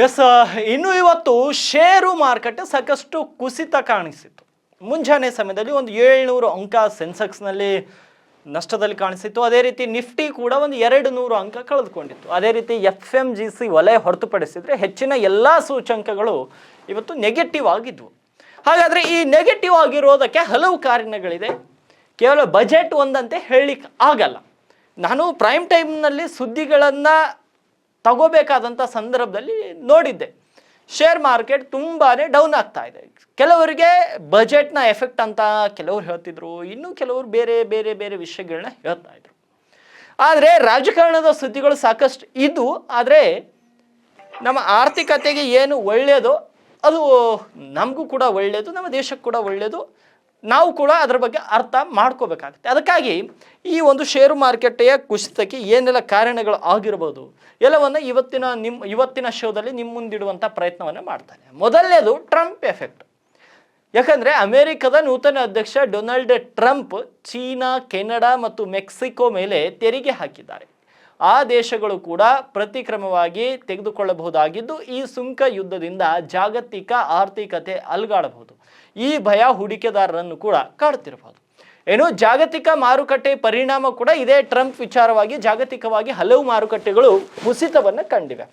S, ಇನ್ನು ಇವತ್ತು ಷೇರು ಮಾರುಕಟ್ಟೆ ಸಾಕಷ್ಟು ಕುಸಿತ ಕಾಣಿಸಿತ್ತು. ಮುಂಜಾನೆ ಸಮಯದಲ್ಲಿ ಒಂದು 700 ಅಂಕ ಸೆನ್ಸೆಕ್ಸ್ನಲ್ಲಿ ನಷ್ಟದಲ್ಲಿ ಕಾಣಿಸಿತ್ತು. ಅದೇ ರೀತಿ ನಿಫ್ಟಿ ಕೂಡ ಒಂದು 200 ಅಂಕ ಕಳೆದುಕೊಂಡಿತ್ತು. ಅದೇ ರೀತಿ FMGC ವಲಯ ಹೊರತುಪಡಿಸಿದರೆ ಹೆಚ್ಚಿನ ಎಲ್ಲ ಸೂಚಂಕಗಳು ಇವತ್ತು ನೆಗೆಟಿವ್ ಆಗಿದ್ವು. ಹಾಗಾದರೆ ಈ ನೆಗೆಟಿವ್ ಆಗಿರೋದಕ್ಕೆ ಹಲವು ಕಾರಣಗಳಿದೆ. ಕೇವಲ ಬಜೆಟ್ ಒಂದಂತೆ ಹೇಳಲಿಕ್ಕೆ ಆಗಲ್ಲ. ನಾನು ಪ್ರೈಮ್ ಟೈಮ್ನಲ್ಲಿ ಸುದ್ದಿಗಳನ್ನು ತಗೋಬೇಕಾದಂಥ ಸಂದರ್ಭದಲ್ಲಿ ನೋಡಿದ್ದೆ, ಶೇರ್ ಮಾರ್ಕೆಟ್ ತುಂಬಾ ಡೌನ್ ಆಗ್ತಾ ಇದೆ. ಕೆಲವರಿಗೆ ಬಜೆಟ್ನ ಎಫೆಕ್ಟ್ ಅಂತ ಕೆಲವರು ಹೇಳ್ತಿದ್ರು, ಇನ್ನು ಕೆಲವರು ಬೇರೆ ಬೇರೆ ಬೇರೆ ವಿಷಯಗಳನ್ನ ಹೇಳ್ತಾ ಇದ್ರು. ಆದರೆ ರಾಜಕಾರಣದ ಸುದ್ದಿಗಳು ಸಾಕಷ್ಟು ಇದು. ಆದರೆ ನಮ್ಮ ಆರ್ಥಿಕತೆಗೆ ಏನು ಒಳ್ಳೆಯದೋ ಅದು ನಮಗೂ ಕೂಡ ಒಳ್ಳೆಯದು, ನಮ್ಮ ದೇಶಕ್ಕೆ ಕೂಡ ಒಳ್ಳೆಯದು. ನಾವು ಕೂಡ ಅದರ ಬಗ್ಗೆ ಅರ್ಥ ಮಾಡ್ಕೋಬೇಕಾಗುತ್ತೆ. ಅದಕ್ಕಾಗಿ ಈ ಒಂದು ಷೇರು ಮಾರುಕಟ್ಟೆಯ ಕುಸಿತಕ್ಕೆ ಏನೆಲ್ಲ ಕಾರಣಗಳು ಆಗಿರ್ಬೋದು ಎಲ್ಲವನ್ನು ಇವತ್ತಿನ ಶೋದಲ್ಲಿ ನಿಮ್ಮ ಮುಂದಿಡುವಂಥ ಪ್ರಯತ್ನವನ್ನು ಮಾಡ್ತಾನೆ. ಮೊದಲನೇದು ಟ್ರಂಪ್ ಎಫೆಕ್ಟ್. ಯಾಕಂದರೆ ಅಮೆರಿಕದ ನೂತನ ಅಧ್ಯಕ್ಷ ಡೊನಾಲ್ಡ್ ಟ್ರಂಪ್ ಚೀನಾ, ಕೆನಡಾ ಮತ್ತು ಮೆಕ್ಸಿಕೋ ಮೇಲೆ ತೆರಿಗೆ ಹಾಕಿದ್ದಾರೆ. ಆ ದೇಶಗಳು ಕೂಡ ಪ್ರತಿಕ್ರಮವಾಗಿ ತೆಗೆದುಕೊಳ್ಳಬಹುದಾಗಿದ್ದು ಈ ಸುಂಕ ಯುದ್ಧದಿಂದ ಜಾಗತಿಕ ಆರ್ಥಿಕತೆ ಅಲುಗಾಡಬಹುದು. ಈ ಭಯ ಹೂಡಿಕೆದಾರರನ್ನು ಕೂಡ ಕಾಡುತ್ತಿರಬಹುದು. ಜಾಗತಿಕ ಮಾರುಕಟ್ಟೆ ಪರಿಣಾಮ ಕೂಡ ಇದೇ ಟ್ರಂಪ್ ವಿಚಾರವಾಗಿ ಜಾಗತಿಕವಾಗಿ ಹಲವು ಮಾರುಕಟ್ಟೆಗಳು ಕುಸಿತವನ್ನು ಕಂಡಿವೆ.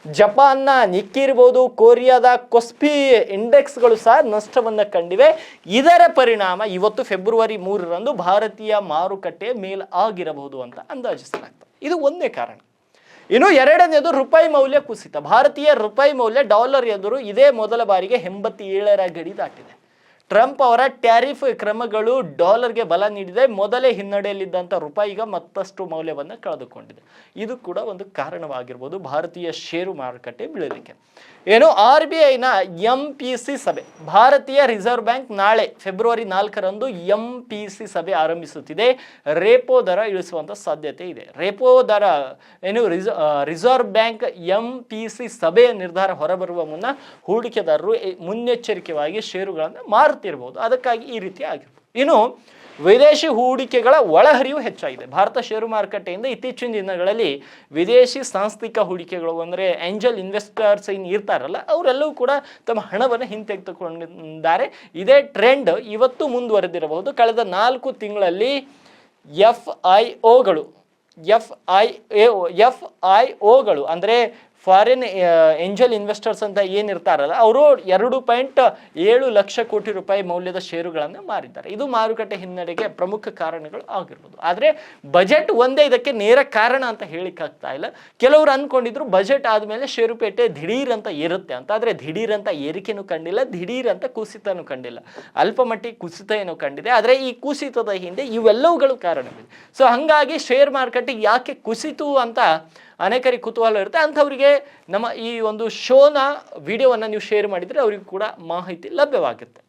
ಜಪಾನ್ನ ನಿಕ್ಕಿ ಇರ್ಬೋದು, ಕೊರಿಯಾದ ಕೊಸ್ಪಿ ಇಂಡೆಕ್ಸ್ಗಳು ಸಹ ನಷ್ಟವನ್ನು ಕಂಡಿವೆ. ಇದರ ಪರಿಣಾಮ ಇವತ್ತು ಫೆಬ್ರವರಿ 3ರಂದು ಭಾರತೀಯ ಮಾರುಕಟ್ಟೆ ಮೇಲಾಗಿರಬಹುದು ಅಂತ ಅಂದಾಜಿಸಲಾಗ್ತದೆ. ಇದು ಒಂದೇ ಕಾರಣ. ಇನ್ನು ಎರಡನೇದು ರೂಪಾಯಿ ಮೌಲ್ಯ ಕುಸಿತ. ಭಾರತೀಯ ರೂಪಾಯಿ ಮೌಲ್ಯ ಡಾಲರ್ ಎದುರು ಇದೇ ಮೊದಲ ಬಾರಿಗೆ 87ರ ಗಡಿ ದಾಟಿದೆ. ಟ್ರಂಪ್ ಅವರ ಟ್ಯಾರಿಫ್ ಕ್ರಮಗಳು ಡಾಲರ್ಗೆ ಬಲ ನೀಡಿದೆ. ಮೊದಲೇ ಹಿನ್ನಡೆಯಲ್ಲಿದ್ದಂಥ ರೂಪಾಯಿ ಈಗ ಮತ್ತಷ್ಟು ಮೌಲ್ಯವನ್ನು ಕಳೆದುಕೊಂಡಿದೆ. ಇದು ಕೂಡ ಒಂದು ಕಾರಣವಾಗಿರ್ಬೋದು ಭಾರತೀಯ ಷೇರು ಮಾರುಕಟ್ಟೆ ಬೀಳಲಿಕ್ಕೆ. RBIನ MPC ಸಭೆ, ಭಾರತೀಯ ರಿಸರ್ವ್ ಬ್ಯಾಂಕ್ ನಾಳೆ ಫೆಬ್ರವರಿ 4ರಂದು MPC ಸಭೆ ಆರಂಭಿಸುತ್ತಿದೆ. ರೇಪೋ ದರ ಇಳಿಸುವಂಥ ಸಾಧ್ಯತೆ ಇದೆ. ರೇಪೋ ದರ ರಿಸರ್ವ್ ಬ್ಯಾಂಕ್ MPC ಸಭೆಯ ನಿರ್ಧಾರ ಹೊರಬರುವ ಮುನ್ನ ಹೂಡಿಕೆದಾರರು ಮುನ್ನೆಚ್ಚರಿಕೆಯಾಗಿ ಷೇರುಗಳನ್ನು ಮಾರುತ್ತಿರಬಹುದು. ಅದಕ್ಕಾಗಿ ಈ ರೀತಿ ಆಗಿರ್ಬೋದು. ಇನ್ನು ವಿದೇಶಿ ಹೂಡಿಕೆಗಳ ಒಳಹರಿವು ಹೆಚ್ಚಾಗಿದೆ. ಭಾರತ ಷೇರು ಮಾರುಕಟ್ಟೆಯಿಂದ ಇತ್ತೀಚಿನ ದಿನಗಳಲ್ಲಿ ವಿದೇಶಿ ಸಾಂಸ್ಥಿಕ ಹೂಡಿಕೆಗಳು ಅಂದರೆ ಏಂಜಲ್ ಇನ್ವೆಸ್ಟರ್ಸ್ ಇರ್ತಾರಲ್ಲ, ಅವರೆಲ್ಲವೂ ಕೂಡ ತಮ್ಮ ಹಣವನ್ನು ಹಿಂತೆಗೆದುಕೊಂಡಿದ್ದಾರೆ. ಇದೇ ಟ್ರೆಂಡ್ ಇವತ್ತು ಮುಂದುವರೆದಿರಬಹುದು. ಕಳೆದ 4 ತಿಂಗಳಲ್ಲಿ FIOಗಳು ಅಂದರೆ ಫಾರಿನ್ ಏಂಜಲ್ ಇನ್ವೆಸ್ಟರ್ಸ್ ಅಂತ ಏನಿರ್ತಾರಲ್ಲ, ಅವರು 2.7 ಲಕ್ಷ ಕೋಟಿ ರೂಪಾಯಿ ಮೌಲ್ಯದ ಷೇರುಗಳನ್ನು ಮಾರಿದ್ದಾರೆ. ಇದು ಮಾರುಕಟ್ಟೆ ಹಿನ್ನಡೆಗೆ ಪ್ರಮುಖ ಕಾರಣಗಳು ಆಗಿರ್ಬೋದು. ಆದರೆ ಬಜೆಟ್ ಒಂದೇ ಇದಕ್ಕೆ ನೇರ ಕಾರಣ ಅಂತ ಹೇಳಿಕ್ಕಾಗ್ತಾ ಇಲ್ಲ. ಕೆಲವರು ಅಂದ್ಕೊಂಡಿದ್ರು ಬಜೆಟ್ ಆದಮೇಲೆ ಷೇರುಪೇಟೆ ದಿಢೀರ್ ಅಂತ ಏರುತ್ತೆ ಅಂತ. ಆದರೆ ದಿಢೀರ್ ಅಂತ ಏರಿಕೆನೂ ಕಂಡಿಲ್ಲ, ದಿಢೀರ್ ಅಂತ ಕುಸಿತನೂ ಕಂಡಿಲ್ಲ. ಅಲ್ಪ ಮಟ್ಟಿಗೆ ಕುಸಿತ ಏನೋ ಕಂಡಿದೆ. ಆದರೆ ಈ ಕುಸಿತದ ಹಿಂದೆ ಇವೆಲ್ಲವುಗಳು ಕಾರಣವಿದೆ. ಸೊ ಹಾಗಾಗಿ ಶೇರ್ ಮಾರುಕಟ್ಟೆ ಯಾಕೆ ಕುಸಿತು ಅಂತ ಅನೇಕರಿಗೆ ಕುತೂಹಲ ಇರುತ್ತೆ. ಅಂಥವರಿಗೆ ನಮ್ಮ ಈ ಒಂದು ಶೋನ ವಿಡಿಯೋವನ್ನು ನೀವು ಶೇರ್ ಮಾಡಿದರೆ ಅವರಿಗೂ ಕೂಡ ಮಾಹಿತಿ ಲಭ್ಯವಾಗುತ್ತೆ.